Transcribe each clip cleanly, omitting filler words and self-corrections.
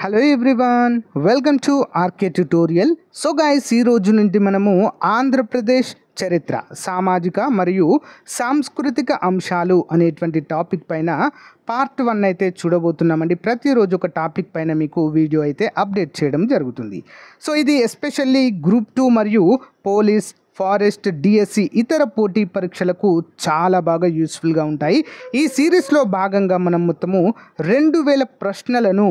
Hello everyone, welcome to RK tutorial. So guys, ఈ రోజు నుండి మనము ఆంధ్రప్రదేశ్ చరిత్ర, సామాజిక మరియు సాంస్కృతిక అంశాలు అనేటువంటి టాపిక్ పైన పార్ట్ 1 అయితే చూడబోతున్నామండి. ప్రతిరోజు ఒక టాపిక్ పైన మీకు వీడియో అయితే అప్డేట్ చేయడం జరుగుతుంది. సో ఇది ఎస్పెషల్లీ గ్రూప్ 2 మరియు పోలీస్, ఫారెస్ట్, డిఎస్సి ఇతర పోటీ పరీక్షలకు చాలా బాగా యూస్ఫుల్గా ఉంటాయి. ఈ సిరీస్లో భాగంగా మనం మొత్తము 2000 ప్రశ్నలను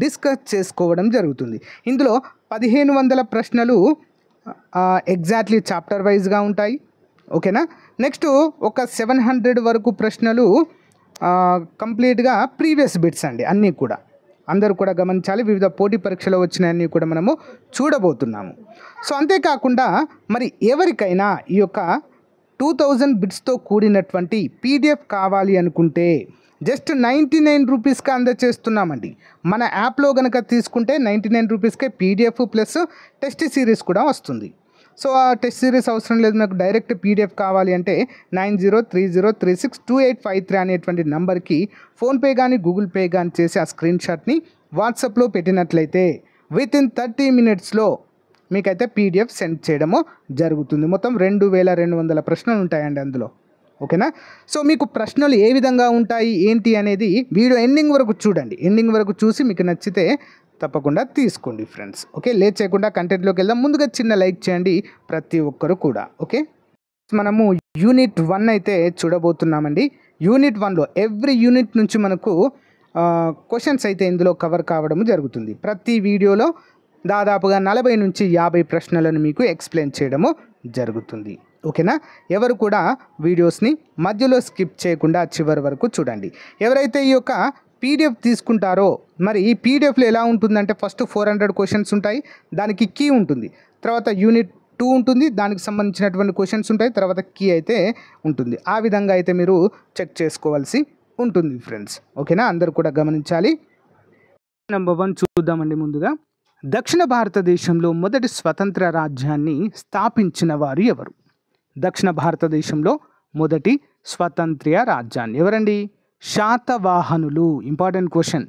డిస్కస్ చేసుకోవడం జరుగుతుంది. ఇందులో 1500 ప్రశ్నలు ఎగ్జాక్ట్లీ చాప్టర్ వైజ్గా ఉంటాయి. ఓకేనా. నెక్స్ట్ ఒక 700 వరకు ప్రశ్నలు కంప్లీట్గా ప్రీవియస్ బిట్స్ అండి. అన్నీ కూడా అందరూ కూడా గమనించాలి. వివిధ పోటీ పరీక్షలో వచ్చినవన్నీ కూడా మనము చూడబోతున్నాము. సో అంతేకాకుండా మరి ఎవరికైనా ఈ యొక్క 2000 బిట్స్తో కూడినటువంటి పీడిఎఫ్ కావాలి అనుకుంటే జస్ట్ 99 రూపీస్కి అందజేస్తున్నామండి. మన యాప్లో కనుక తీసుకుంటే 99 రూపీస్కే పీడిఎఫ్ ప్లస్ టెస్ట్ సిరీస్ కూడా వస్తుంది. సో ఆ టెస్ట్ సిరీస్ అవసరం లేదు, నాకు డైరెక్ట్ పీడిఎఫ్ కావాలి అంటే 9030362853 అనేటువంటి నంబర్కి ఫోన్పే కానీ గూగుల్ పే కానీ చేసి ఆ స్క్రీన్ షాట్ని వాట్సాప్లో పెట్టినట్లయితే వితిన్ 30 మినిట్స్లో మీకైతే పీడిఎఫ్ సెండ్ చేయడము జరుగుతుంది. మొత్తం 2200 ప్రశ్నలు ఉంటాయండి అందులో. ఓకేనా. సో మీకు ప్రశ్నలు ఏ విధంగా ఉంటాయి ఏంటి అనేది వీడియో ఎండింగ్ వరకు చూడండి. ఎండింగ్ వరకు చూసి మీకు నచ్చితే తప్పకుండా తీసుకోండి ఫ్రెండ్స్. ఓకే, లేట్ చేయకుండా కంటెంట్లోకి వెళ్దాం. ముందుగా చిన్న లైక్ చేయండి ప్రతి ఒక్కరు కూడా. ఓకే, మనము యూనిట్ 1 అయితే చూడబోతున్నామండి. యూనిట్ 1లో ఎవ్రీ యూనిట్ నుంచి మనకు క్వశ్చన్స్ అయితే ఇందులో కవర్ కావడం జరుగుతుంది. ప్రతి వీడియోలో దాదాపుగా 40 నుంచి 50 ప్రశ్నలను మీకు ఎక్స్ప్లెయిన్ చేయడము జరుగుతుంది. ఓకేనా. ఎవరు కూడా వీడియోస్ని మధ్యలో స్కిప్ చేయకుండా చివరి వరకు చూడండి. ఎవరైతే ఈ యొక్క పీడిఎఫ్ తీసుకుంటారో మరి ఈ పీడిఎఫ్లో ఎలా ఉంటుందంటే ఫస్ట్ 400 క్వశ్చన్స్ ఉంటాయి, దానికి కీ ఉంటుంది. తర్వాత యూనిట్ 2 ఉంటుంది, దానికి సంబంధించినటువంటి క్వశ్చన్స్ ఉంటాయి, తర్వాత కీ అయితే ఉంటుంది. ఆ విధంగా అయితే మీరు చెక్ చేసుకోవాల్సి ఉంటుంది ఫ్రెండ్స్. ఓకేనా, అందరు కూడా గమనించాలి. నెంబర్ 1 చూద్దామండి. ముందుగా దక్షిణ భారతదేశంలో మొదటి స్వతంత్ర రాజ్యాన్ని స్థాపించిన వారు ఎవరు? దక్షిణ భారతదేశంలో మొదటి స్వతంత్ర రాజ్యాన్ని ఎవరండి? శాతవాహనులు. Important question.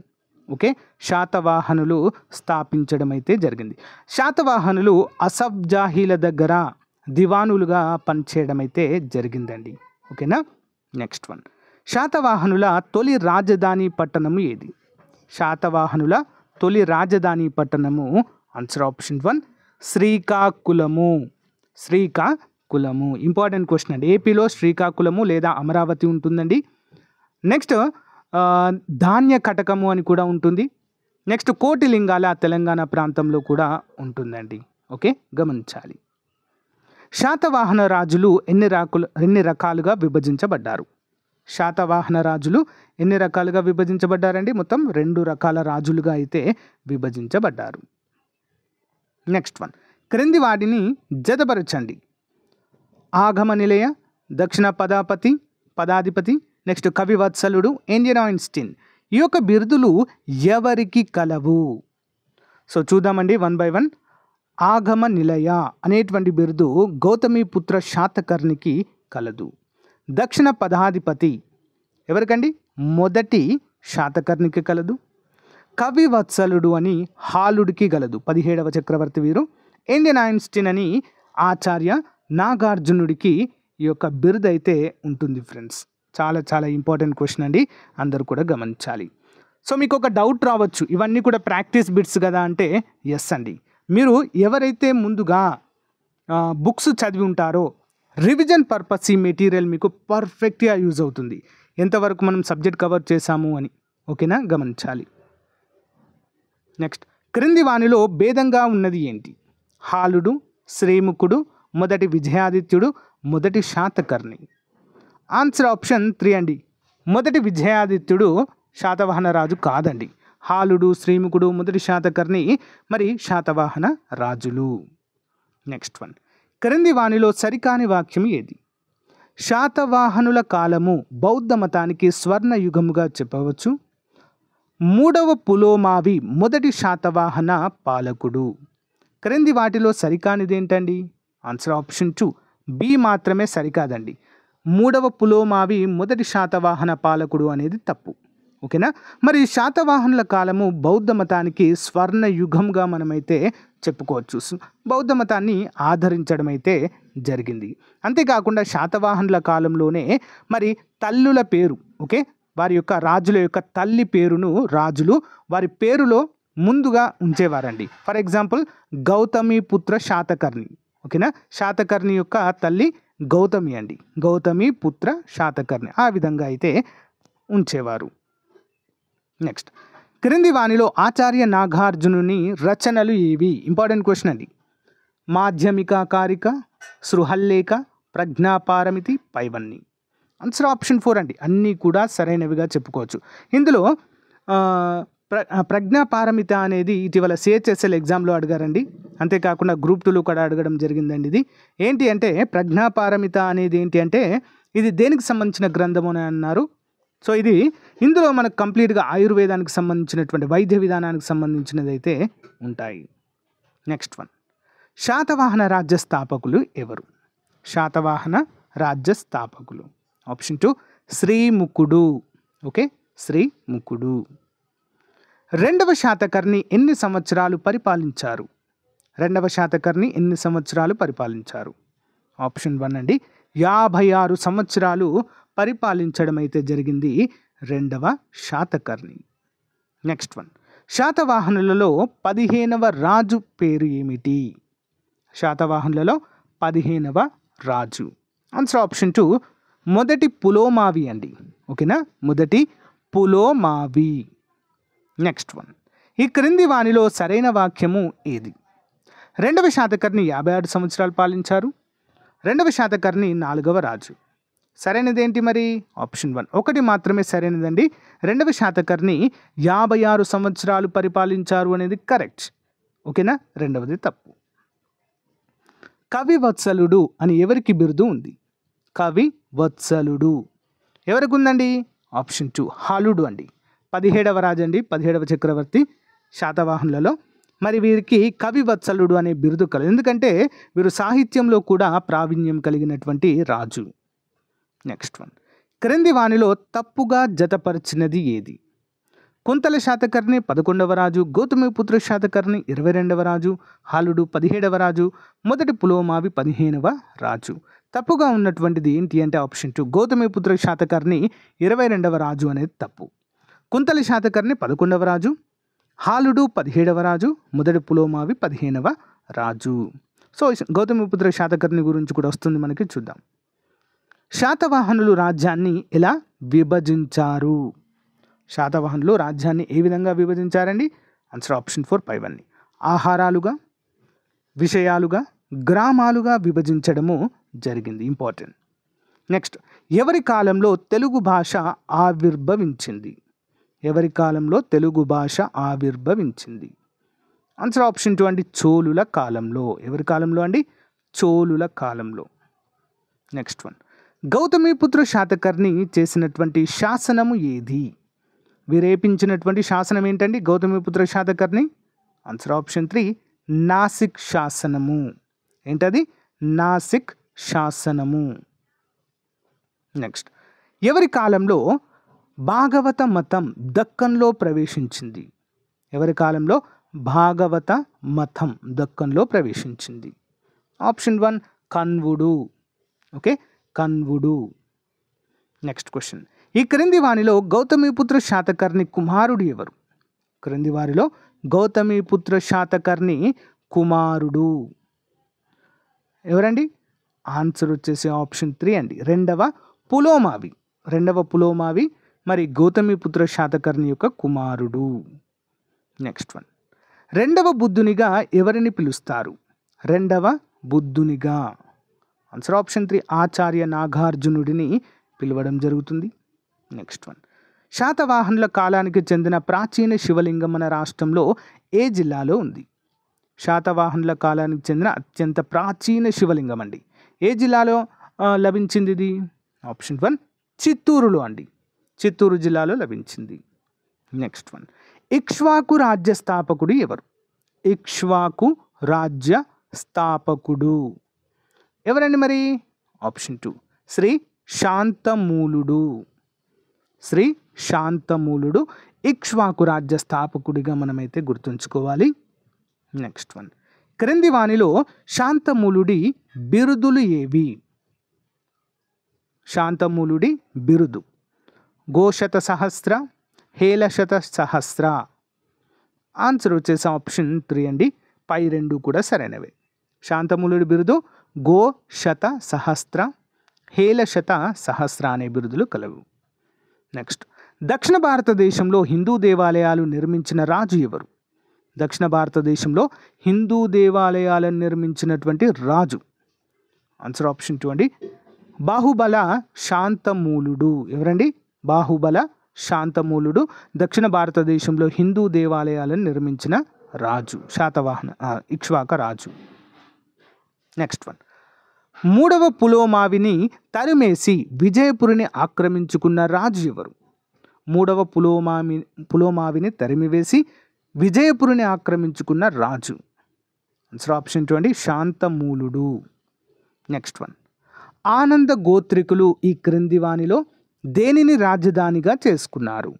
ఓకే, శాతవాహనులు స్థాపించడం అయితే జరిగింది. శాతవాహనులు అసఫ్ జాహీల దగ్గర దివానులుగా పనిచేయడం అయితే జరిగిందండి. ఓకేనా. నెక్స్ట్ 1, శాతవాహనుల తొలి రాజధాని పట్టణము ఏది? శాతవాహనుల తొలి రాజధాని పట్టణము answer option 1 Srikakulam. Srikakulam important question అండి. ఏపీలో శ్రీకాకుళము లేదా అమరావతి ఉంటుందండి. నెక్స్ట్ ధాన్య కటకము అని కూడా ఉంటుంది. నెక్స్ట్ కోటిలింగాల తెలంగాణ ప్రాంతంలో కూడా ఉంటుందండి. ఓకే, గమనించాలి. శాతవాహన రాజులు ఎన్ని రకాలుగా విభజించబడ్డారు? శాతవాహన రాజులు ఎన్ని రకాలుగా విభజించబడ్డారండి? మొత్తం 2 రకాల రాజులుగా అయితే విభజించబడ్డారు. నెక్స్ట్ 1, క్రింది వాటిని జతపరచండి. ఆగమ నిలయ, దక్షిణ పదాధిపతి, నెక్స్ట్ కవివత్సలుడు, ఇండియన్ ఐన్స్టీన్. ఈ యొక్క బిరుదులు ఎవరికి కలవు? సో చూద్దామండి 1 by 1. ఆగమ నిలయ అనేటువంటి బిరుదు గౌతమిపుత్ర శాతకర్ణికి కలదు. దక్షిణ పదాధిపతి ఎవరికండి? మొదటి శాతకర్ణికి కలదు. కవివత్సలుడు అని హాలుడికి గలదు, 17వ చక్రవర్తి వీరు. ఇండియన్ ఐన్స్టీన్ అని ఆచార్య నాగార్జునుడికి ఈ యొక్క బిరుదు అయితే ఉంటుంది ఫ్రెండ్స్. చాలా చాలా ఇంపార్టెంట్ క్వశ్చన్ అండి, అందరూ కూడా గమనించాలి. సో మీకు ఒక డౌట్ రావచ్చు, ఇవన్నీ కూడా ప్రాక్టీస్ బిట్స్ కదా అంటే ఎస్ అండి. మీరు ఎవరైతే ముందుగా బుక్స్ చదివి ఉంటారో రివిజన్ పర్పస్ ఈ మెటీరియల్ మీకు పర్ఫెక్ట్గా యూజ్ అవుతుంది. ఎంతవరకు మనం సబ్జెక్ట్ కవర్ చేశాము అని. ఓకేనా, గమనించాలి. నెక్స్ట్, క్రింది వానిలో భేదంగా ఉన్నది ఏంటి? హాలుడు, శ్రీముఖుడు, మొదటి విజయాదిత్యుడు, మొదటి శాతకర్ణి. ఆన్సర్ ఆప్షన్ 3 అండి. మొదటి విజయాదిత్యుడు శాతవాహన రాజు కాదండి. హాలుడు, శ్రీముఖుడు, మొదటి శాతకర్ణి మరి శాతవాహన రాజులు. నెక్స్ట్ 1, క్రింది వానిలో సరికాని వాక్యం ఏది? శాతవాహనుల కాలము బౌద్ధ మతానికి స్వర్ణ యుగముగా చెప్పవచ్చు. 3వ పులోమావి మొదటి శాతవాహన పాలకుడు. క్రింది వాటిలో సరికానిది ఏంటండి? ఆన్సర్ ఆప్షన్ 2 బి మాత్రమే సరికాదండి. 3వ పులోమావి మొదటి శాతవాహన పాలకుడు అనేది తప్పు. ఓకేనా. మరి శాతవాహనుల కాలము బౌద్ధ మతానికి స్వర్ణ యుగంగా మనమైతే చెప్పుకోవచ్చు. బౌద్ధ మతాన్ని ఆదరించడం అయితే జరిగింది. అంతేకాకుండా శాతవాహనుల కాలంలోనే మరి తల్లుల పేరు, ఓకే, వారి యొక్క రాజుల యొక్క తల్లి పేరును రాజులు వారి పేరులో ముందుగా ఉంచేవారండి. ఫర్ ఎగ్జాంపుల్ గౌతమి పుత్ర శాతకర్ణి, ఓకేనా. శాతకర్ణి యొక్క తల్లి గౌతమి అండి, గౌతమి పుత్ర శాతకర్ణి, ఆ విధంగా అయితే ఉంచేవారు. నెక్స్ట్, క్రింది వానిలో ఆచార్య నాగార్జునుని రచనలు ఏవి? ఇంపార్టెంట్ క్వశ్చన్ అండి. మాధ్యమిక కారిక, సృహల్లేఖ, ప్రజ్ఞాపారమితి, పైవన్ని. ఆన్సర్ ఆప్షన్ 4 అండి. అన్నీ కూడా సరైనవిగా చెప్పుకోవచ్చు. ఇందులో ప్రజ్ఞాపారమిత అనేది ఇటీవల సిహెచ్ఎస్ఎల్ ఎగ్జామ్లో అడిగారండి. అంతేకాకుండా గ్రూప్ 2లో కూడా అడగడం జరిగిందండి. ఇది ఏంటి అంటే ప్రజ్ఞాపారమిత అనేది ఏంటి అంటే ఇది దేనికి సంబంధించిన గ్రంథము అని అన్నారు. సో ఇది ఇందులో మనకు కంప్లీట్గా ఆయుర్వేదానికి సంబంధించినటువంటి వైద్య విధానానికి సంబంధించినది అయితే ఉంటాయి. నెక్స్ట్ వన్, శాతవాహన రాజ్య స్థాపకులు ఎవరు? శాతవాహన రాజ్య స్థాపకులు ఆప్షన్ 2 శ్రీముఖుడు, ఓకే, శ్రీముఖుడు. రెండవ శాతకర్ణి ఎన్ని సంవత్సరాలు పరిపాలించారు? రెండవ శాతకర్ణి ఎన్ని సంవత్సరాలు పరిపాలించారు? ఆప్షన్ 1 అండి 56 సంవత్సరాలు పరిపాలించడం అయితే జరిగింది రెండవ శాతకర్ణి. నెక్స్ట్ వన్, శాతవాహనులలో 15వ రాజు పేరు ఏమిటి? శాతవాహనులలో 15వ రాజు. ఆన్సర్ ఆప్షన్ 2 మొదటి పులోమావి అండి, ఓకేనా, మొదటి పులోమావి. నెక్స్ట్ వన్, ఈ క్రింది వానిలో సరైన వాక్యము ఏది? రెండవ శాతకర్ణి 56 సంవత్సరాలు పాలించారు. రెండవ శాతకర్ణి 4వ రాజు. సరైనది ఏంటి మరి? ఆప్షన్ 1 ఒకటి మాత్రమే సరైనదండి. రెండవ శాతకర్ణి 56 సంవత్సరాలు పరిపాలించారు అనేది కరెక్ట్, ఓకేనా. రెండవది తప్పు. కవి వత్సలుడు అని ఎవరికి బిరుదు ఉంది? కవి వత్సలుడు ఎవరికి ఉందండి? ఆప్షన్ 2 హాలుడు అండి, 17వ రాజు అండి, 17వ చక్రవర్తి శాతవాహనులలో. మరి వీరికి కవి వత్సలుడు అనే బిరుదు కలదు, ఎందుకంటే వీరు సాహిత్యంలో కూడా ప్రావీణ్యం కలిగినటువంటి రాజు. నెక్స్ట్ వన్, క్రింది వానిలో తప్పుగా జతపరిచినది ఏది? కుంతల శాతకర్ణి 11వ రాజు, గౌతమిపుత్ర శాతకర్ణి 22వ రాజు, హాలుడు 17వ రాజు, మొదటి పులోమావి 15వ రాజు. తప్పుగా ఉన్నటువంటిది ఏంటి అంటే ఆప్షన్ 2 గౌతమిపుత్ర శాతకర్ణి 22వ రాజు అనేది తప్పు. కుంతల శాతకర్ణి 11వ రాజు, హాలుడు 17వ రాజు, మొదటి పులోమావి 15వ రాజు. సో గౌతమిపుత్ర శాతకర్ణి గురించి కూడా వస్తుంది మనకి, చూద్దాం. శాతవాహనులు రాజ్యాన్ని ఎలా విభజించారు? శాతవాహనులు రాజ్యాన్ని ఏ విధంగా విభజించారండి? ఆన్సర్ ఆప్షన్ 4 పైవన్నీ. ఆహారాలుగా, విషయాలుగా, గ్రామాలుగా విభజించడము జరిగింది. ఇంపార్టెంట్. నెక్స్ట్, ఎవరి కాలంలో తెలుగు భాష ఆవిర్భవించింది? ఎవరి కాలంలో తెలుగు భాష ఆవిర్భవించింది? ఆన్సర్ ఆప్షన్ 2 అండి చోళుల కాలంలో. ఎవరి కాలంలో అండి? చోళుల కాలంలో. నెక్స్ట్ వన్, గౌతమిపుత్ర శాతకర్ణి చేసినటువంటి శాసనము ఏది? విరేపించినటువంటి శాసనం ఏంటండి గౌతమిపుత్ర శాతకర్ణి? ఆన్సర్ ఆప్షన్ 3 నాసిక్ శాసనము. ఏంటది? నాసిక్ శాసనము. నెక్స్ట్, ఎవరి కాలంలో భాగవత మతం దక్కన్లో ప్రవేశించింది? ఎవరి కాలంలో భాగవత మతం దక్కన్లో ప్రవేశించింది? ఆప్షన్ 1 కన్వుడు, ఓకే, కన్వుడు. నెక్స్ట్ క్వశ్చన్, ఈ క్రింది వానిలో గౌతమిపుత్ర శాతకర్ణి కుమారుడు ఎవరు? క్రింది వారిలో గౌతమిపుత్ర శాతకర్ణి కుమారుడు ఎవరండి? ఆన్సర్ వచ్చేసి ఆప్షన్ 3 అండి రెండవ పులోమావి. రెండవ పులోమావి మరి గౌతమిపుత్ర శాతకర్ణి యొక్క కుమారుడు. నెక్స్ట్ వన్, రెండవ బుద్ధునిగా ఎవరిని పిలుస్తారు? రెండవ బుద్ధునిగా ఆన్సర్ ఆప్షన్ 3 ఆచార్య నాగార్జునుడిని పిలవడం జరుగుతుంది. నెక్స్ట్ వన్, శాతవాహనుల కాలానికి చెందిన ప్రాచీన శివలింగం మన రాష్ట్రంలో ఏ జిల్లాలో ఉంది? శాతవాహనుల కాలానికి చెందిన అత్యంత ప్రాచీన శివలింగం అండి ఏ జిల్లాలో లభించింది ఇది? ఆప్షన్ 1 చిత్తూరులో అండి, చిత్తూరు జిల్లాలో లభించింది. నెక్స్ట్ వన్, ఇక్ష్వాకు రాజ్య స్థాపకుడు ఎవరు? ఇక్ష్వాకు రాజ్య స్థాపకుడు ఎవరండి మరి? ఆప్షన్ 2 శ్రీ శాంతమూలుడు. శ్రీ శాంతమూలుడు ఇక్ష్వాకు రాజ్య స్థాపకుడిగా మనమైతే గుర్తుంచుకోవాలి. నెక్స్ట్ వన్, క్రింది వానిలో శాంతమూలుడి బిరుదులు ఏవి? శాంతమూలుడి బిరుదు గోశత సహస్ర, హేళశత సహస్ర. ఆన్సర్ వచ్చేసి ఆప్షన్ 3 అండి. పై రెండు కూడా సరైనవే. శాంతమూలుడి బిరుదు గోశత సహస్ర, హేళశత సహస్ర అనే బిరుదులు కలవు. నెక్స్ట్, దక్షిణ భారతదేశంలో హిందూ దేవాలయాలు నిర్మించిన రాజు ఎవరు? దక్షిణ భారతదేశంలో హిందూ దేవాలయాలను నిర్మించినటువంటి రాజు. ఆన్సర్ ఆప్షన్ 2 అండి. బాహుబల శాంతమూలుడు. ఎవరండి? బాహుబల శాంతమూలుడు దక్షిణ భారతదేశంలో హిందూ దేవాలయాలను నిర్మించిన రాజు, శాతవాహన ఇక్ష్వాక రాజు. నెక్స్ట్ వన్, మూడవ పులోమావిని తరిమేసి విజయపురిని ఆక్రమించుకున్న రాజు ఎవరు? మూడవ పులోమావిని తరిమివేసి విజయపురిని ఆక్రమించుకున్న రాజు. ఆన్సర్ ఆప్షన్ 2 అండి. శాంతమూలుడు. నెక్స్ట్ వన్, ఆనంద గోత్రికులు ఈ క్రింది వానిలో దేనిని రాజధానిగా చేసుకున్నారు?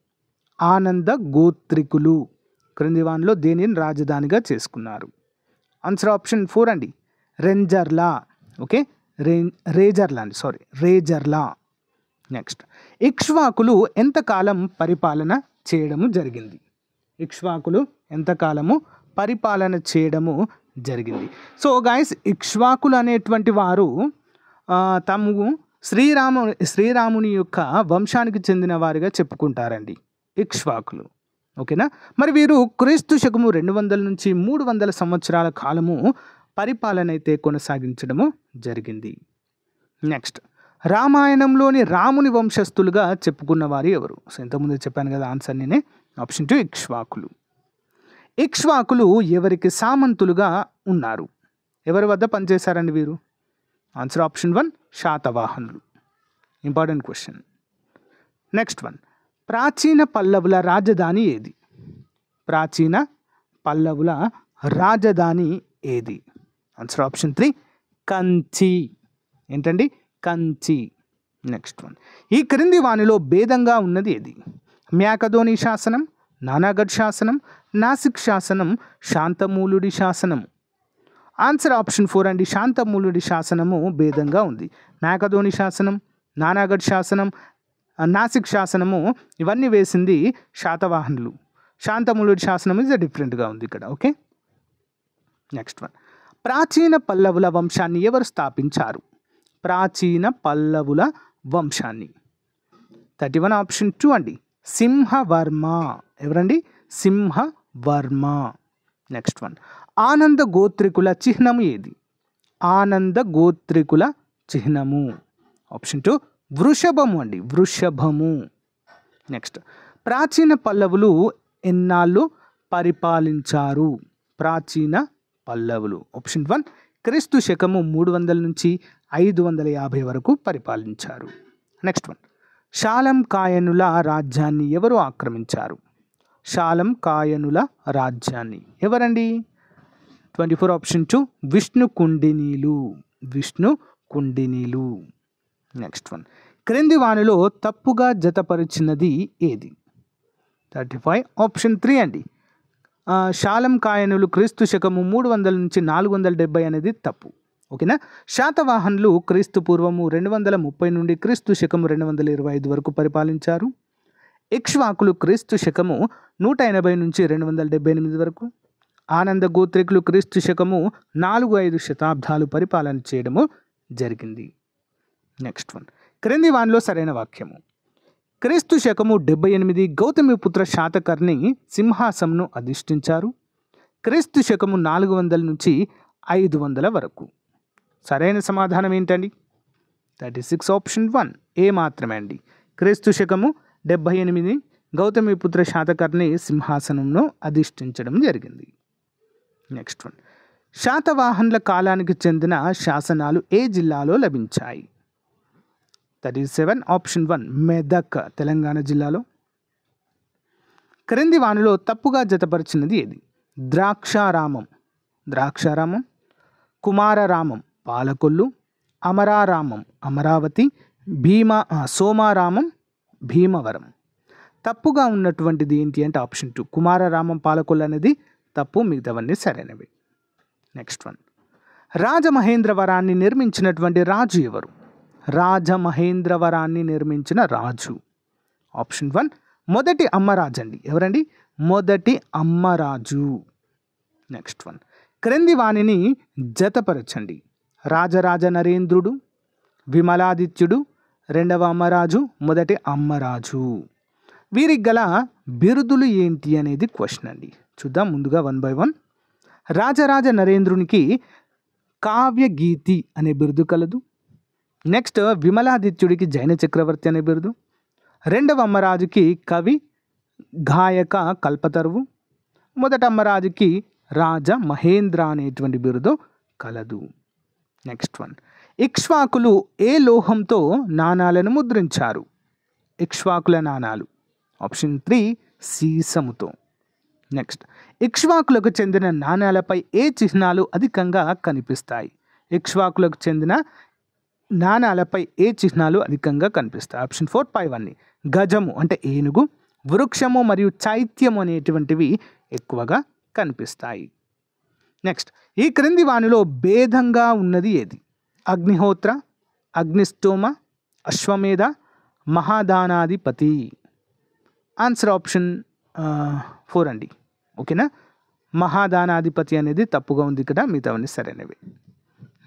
ఆనంద గోత్రికులు క్రింది వానిలో దేనిని రాజధానిగా చేసుకున్నారు? ఆన్సర్ ఆప్షన్ 4 అండి. రెంజర్లా. ఓకే, రేజర్లా అండి, సారీ, రేజర్లా. నెక్స్ట్, ఇక్ష్వాకులు ఎంతకాలం పరిపాలన చేయడము జరిగింది? ఇక్ష్వాకులు ఎంతకాలము పరిపాలన చేయడము జరిగింది? సో గాయస్, ఇక్ష్వాకులు అనేటువంటి వారు తాము శ్రీరాముని యొక్క వంశానికి చెందిన వారిగా చెప్పుకుంటారండి ఇక్ష్వాకులు. ఓకేనా? మరి వీరు క్రీస్తు శకము 200 నుంచి 300 సంవత్సరాల కాలము పరిపాలన అయితే కొనసాగించడము జరిగింది. నెక్స్ట్, రామాయణంలోని రాముని వంశస్థులుగా చెప్పుకున్న వారు ఎవరు? సో ఇంతకుముందు చెప్పాను కదా, ఆన్సర్ నేనే. ఆప్షన్ 2 ఇక్ష్వాకులు. ఇక్ష్వాకులు ఎవరికి సామంతులుగా ఉన్నారు? ఎవరి వద్ద పనిచేశారండి వీరు? ఆన్సర్ ఆప్షన్ 1 శాతవాహనులు. Important question. నెక్స్ట్ వన్, ప్రాచీన పల్లవుల రాజధాని ఏది? ప్రాచీన పల్లవుల రాజధాని ఏది? Answer option 3 Kanchi. ఏంటండి? కంచి. నెక్స్ట్ వన్, ఈ క్రింది వానిలో భేదంగా ఉన్నది ఏది? మ్యాకధోని శాసనం, నానాగఢ్ శాసనం, నాసిక్ శాసనం, శాంతమూలుడి శాసనం. ఆన్సర్ ఆప్షన్ 4 అండి. శాంతమూలుడి శాసనము భేదంగా ఉంది. మ్యాకధోని శాసనం, నానాగఢ్ శాసనం, నాసిక్ శాసనము ఇవన్నీ వేసింది శాతవాహనులు. శాంతమూలుడి శాసనం ఇస్ డిఫరెంట్గా ఉంది ఇక్కడ. ఓకే, నెక్స్ట్ వన్, ప్రాచీన పల్లవుల వంశాన్ని ఎవరు స్థాపించారు? ప్రాచీన పల్లవుల వంశాన్ని 31 ఆప్షన్ 2 అండి. సింహవర్మ. ఎవరండి? సింహవర్మ. నెక్స్ట్ వన్, ఆనంద గోత్రికుల చిహ్నము ఏది? ఆనంద గోత్రికుల చిహ్నము ఆప్షన్ 2 వృషభము అండి. వృషభము. నెక్స్ట్, ప్రాచీన పల్లవులు ఎన్నాళ్ళు పరిపాలించారు? ప్రాచీన పల్లవులు ఆప్షన్ 1 క్రీస్తు శకము 300 నుంచి 550 వరకు పరిపాలించారు. నెక్స్ట్ వన్, షాలం కాయనుల రాజ్యాన్ని ఎవరు ఆక్రమించారు? షాలం కాయనుల రాజ్యాన్ని ఎవరండి? 24 ఆప్షన్ 2 విష్ణుకుండినీలు. విష్ణుకుండినీలు. నెక్స్ట్ వన్, క్రింది వానిలో తప్పుగా జతపరిచినది ఏది? 35 ఆప్షన్ 3 అండి. షాలం కాయనులు క్రీస్తు శకము 300 నుంచి 470 అనేది తప్పు. ఓకేనా? శాతవాహనులు క్రీస్తు పూర్వము 230 నుండి క్రీస్తు శకము 225 వరకు పరిపాలించారు. ఇక్ష్వాకులు క్రీస్తు శకము 180 నుంచి 278 వరకు. ఆనంద గోత్రికులు క్రీస్తు శకము 4-5 శతాబ్దాలు పరిపాలన చేయడము జరిగింది. నెక్స్ట్ వన్, క్రింది వానిలో సరైన వాక్యము. క్రీస్తు శకము 78 గౌతమిపుత్ర శాతకర్ణి సింహాసనంను అధిష్ఠించారు. క్రీస్తు శకము 400 నుంచి 500 వరకు. సరైన సమాధానం ఏంటండి? 36 ఆప్షన్ 1 ఏ మాత్రమే అండి. క్రీస్తు శకము 78 గౌతమిపుత్ర శాతకర్ణి సింహాసనంను అధిష్ఠించడం జరిగింది. నెక్స్ట్ వన్, శాతవాహనుల కాలానికి చెందిన శాసనాలు ఏ జిల్లాలో లభించాయి? 37 ఆప్షన్ 1 మెదక్ తెలంగాణ జిల్లాలో. క్రింది వానిలో తప్పుగా జతపరిచినది ఏది? ద్రాక్షారామం కుమారరామం పాలకొల్లు, అమరారామం అమరావతి, సోమారామం భీమవరం. తప్పుగా ఉన్నటువంటిది ఏంటి అంటే ఆప్షన్ 2 కుమారరామం పాలకొల్లు అనేది తప్పు, మిగతావన్నీ సరైనవి. నెక్స్ట్ వన్, రాజమహేంద్రవరాన్ని నిర్మించినటువంటి రాజు ఎవరు? రాజమహేంద్రవరాన్ని నిర్మించిన రాజు ఆప్షన్ 1 మొదటి అమ్మరాజు అండి. ఎవరండి? మొదటి అమ్మరాజు. నెక్స్ట్ వన్, క్రింది వాణిని జతపరచండి. రాజరాజ నరేంద్రుడు, విమలాదిత్యుడు, రెండవ అమ్మరాజు, మొదటి అమ్మరాజు. వీరికి గల బిరుదులు ఏంటి అనేది క్వశ్చన్ అండి. చూద్దాం ముందుగా 1 by 1. రాజరాజ నరేంద్రునికి కావ్యగీతి అనే బిరుదు కలదు. నెక్స్ట్ విమలాదిత్యుడికి జైన చక్రవర్తి అనే బిరుదు. రెండవ అమ్మరాజుకి కవి గాయక కల్పతరువు. మొదటి అమ్మరాజుకి రాజ మహేంద్ర అనేటువంటి బిరుదు కలదు. నెక్స్ట్ వన్, ఇక్ష్వాకులు ఏ లోహంతో నాణాలను ముద్రించారు? ఇక్ష్వాకుల నాణాలు ఆప్షన్ 3 సీసముతో. నెక్స్ట్, ఇక్ష్వాకులకు చెందిన నాణాలపై ఏ చిహ్నాలు అధికంగా కనిపిస్తాయి? ఇక్ష్వాకులకు చెందిన నాణాలపై ఏ చిహ్నాలు అధికంగా కనిపిస్తాయి? ఆప్షన్ 4 పైవన్నీ. గజము అంటే ఏనుగు, వృక్షము మరియు చైత్యము అనేటువంటివి ఎక్కువగా కనిపిస్తాయి. నెక్స్ట్, ఈ క్రింది వానిలో భేదంగా ఉన్నది ఏది? అగ్నిహోత్ర, అగ్నిష్టోమ, అశ్వమేధ, మహాదానాధిపతి. ఆన్సర్ ఆప్షన్ 4 అండి. ఓకేనా? మహాదానాధిపతి అనేది తప్పుగా ఉంది ఇక్కడ, మిగతావన్నీ సరైనవి.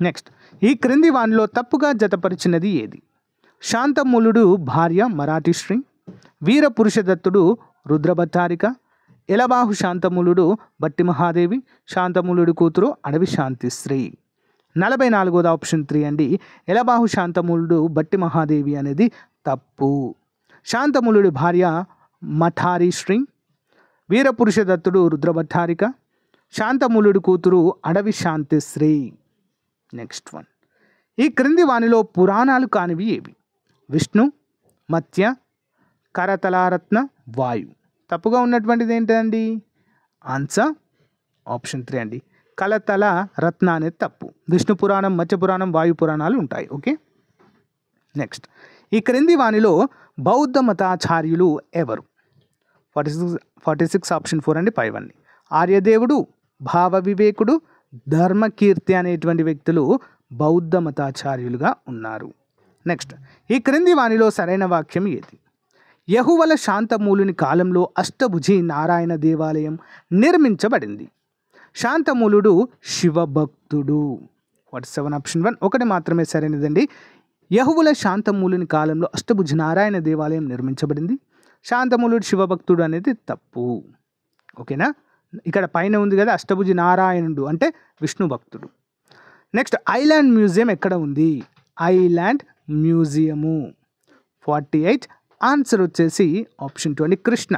నెక్స్ట్, ఈ క్రింది వానిలో తప్పుగా జతపరిచినది ఏది? శాంతమూలుడు భార్య మరాఠీ శ్రీ, వీరపురుషదత్తుడు రుద్రభట్టారిక, ఎలబాహు శాంతమూలుడు బట్టి మహాదేవి, శాంతమూలుడి కూతురు అడవి శాంతిశ్రీ. 44వ ఆప్షన్ 3 అండి. ఎలబాహు శాంతమూలుడు బట్టి మహాదేవి అనేది తప్పు. శాంతమూలుడి భార్య మఠారి శ్రీ, వీరపురుషదత్తుడు రుద్రభట్టారిక, శాంతమూలుడి కూతురు అడవి శాంతిశ్రీ. నెక్స్ట్ వన్, ఈ క్రింది వానిలో పురాణాలు కానివి ఏవి? విష్ణు, మత్య, కరతలారత్న, వాయు. తప్పుగా ఉన్నటువంటిది ఏంటండి? ఆన్సర్ ఆప్షన్ 3 అండి. కలతల రత్న అనేది తప్పు. విష్ణు పురాణం, మత్స్య పురాణం, వాయు పురాణాలు ఉంటాయి. ఓకే. నెక్స్ట్, ఈ క్రింది వానిలో బౌద్ధ మతాచార్యులు ఎవరు? 46 ఆప్షన్ 4 అండి. పైవన్నీ. ఆర్యదేవుడు, భావ వివేకుడు, ధర్మకీర్తి అనేటువంటి వ్యక్తులు బౌద్ధ మతాచార్యులుగా ఉన్నారు. నెక్స్ట్, ఈ క్రింది వానిలో సరైన వాక్యం ఏది? యెహోవా శాంతమూలుని కాలంలో అష్టభుజి నారాయణ దేవాలయం నిర్మించబడింది. శాంతమూలుడు శివభక్తుడు. 47 ఆప్షన్ 1 ఒకటి మాత్రమే సరైనదండి. యెహోవా శాంతమూలుని కాలంలో అష్టభుజి నారాయణ దేవాలయం నిర్మించబడింది. శాంతమూలుడు శివభక్తుడు అనేది తప్పు. ఓకేనా? ఇక్కడ పైన ఉంది కదా అష్టభుజి నారాయణుడు అంటే విష్ణు భక్తుడు. నెక్స్ట్, ఐలాండ్ మ్యూజియం ఎక్కడ ఉంది? Island museum. 48 ఆన్సర్ వచ్చేసి ఆప్షన్ 2 అండి. కృష్ణ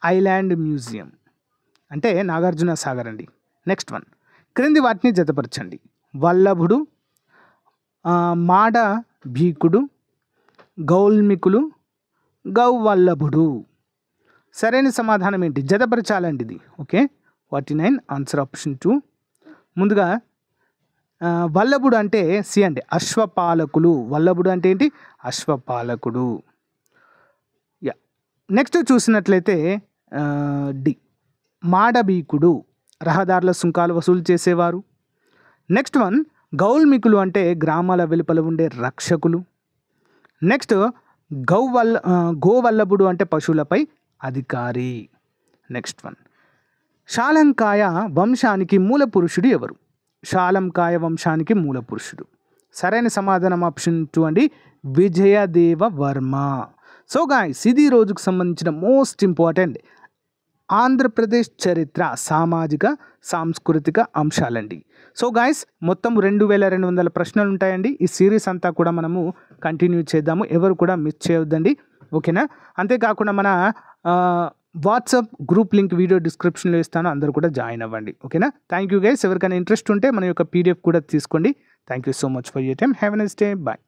ఐలాండ్ మ్యూజియం అంటే నాగార్జున సాగర్ అండి. నెక్స్ట్ వన్, క్రింది వాటిని జతపరచండి. వల్లభుడు, మాడ భీకుడు, గౌల్మికులు, గౌవల్లభుడు. సరైన సమాధానం ఏంటి? జతపరచాలండి ఇది. ఓకే. 49 answer option 2. ముందుగా వల్లభుడు అంటే సి అండి, అశ్వపాలకులు. వల్లభుడు అంటే ఏంటి? అశ్వపాలకుడు. యా. నెక్స్ట్ చూసినట్లయితే డి, మాడబీకుడు రహదారుల సుంకాలు వసూలు చేసేవారు. నెక్స్ట్ వన్, గౌల్మికులు అంటే గ్రామాల వెలుపల ఉండే రక్షకులు. నెక్స్ట్, గోవల్లభుడు అంటే పశువులపై అధికారి. నెక్స్ట్ వన్, శాలంకాయ వంశానికి మూల పురుషుడు ఎవరు? శాలంకాయ వంశానికి మూల పురుషుడు. సరైన సమాధానం ఆప్షన్ 2 అండి, విజయదేవ వర్మ. సో గాయ్స్, ఇది రోజుకు సంబంధించిన మోస్ట్ ఇంపార్టెంట్ ఆంధ్రప్రదేశ్ చరిత్ర సామాజిక సాంస్కృతిక అంశాలండి. సో గాయ్స్, మొత్తం 2200 ప్రశ్నలు ఉంటాయండి. ఈ సిరీస్ అంతా కూడా మనము కంటిన్యూ చేద్దాము. ఎవరు కూడా మిస్ చేయొద్దండి. ఓకేనా? అంతేకాకుండా మన వాట్సాప్ గ్రూప్ లింక్ వీడియో డిస్క్రిప్షన్లో ఇస్తాను, అందరూ కూడా జాయిన్ అవ్వండి. ఓకేనా? Thank you guys. ఎవరికైనా ఇంట్రెస్ట్ ఉంటే మన యొక్క PDF కూడా తీసుకోండి. Thank you so much for your time. Have a nice day. Bye.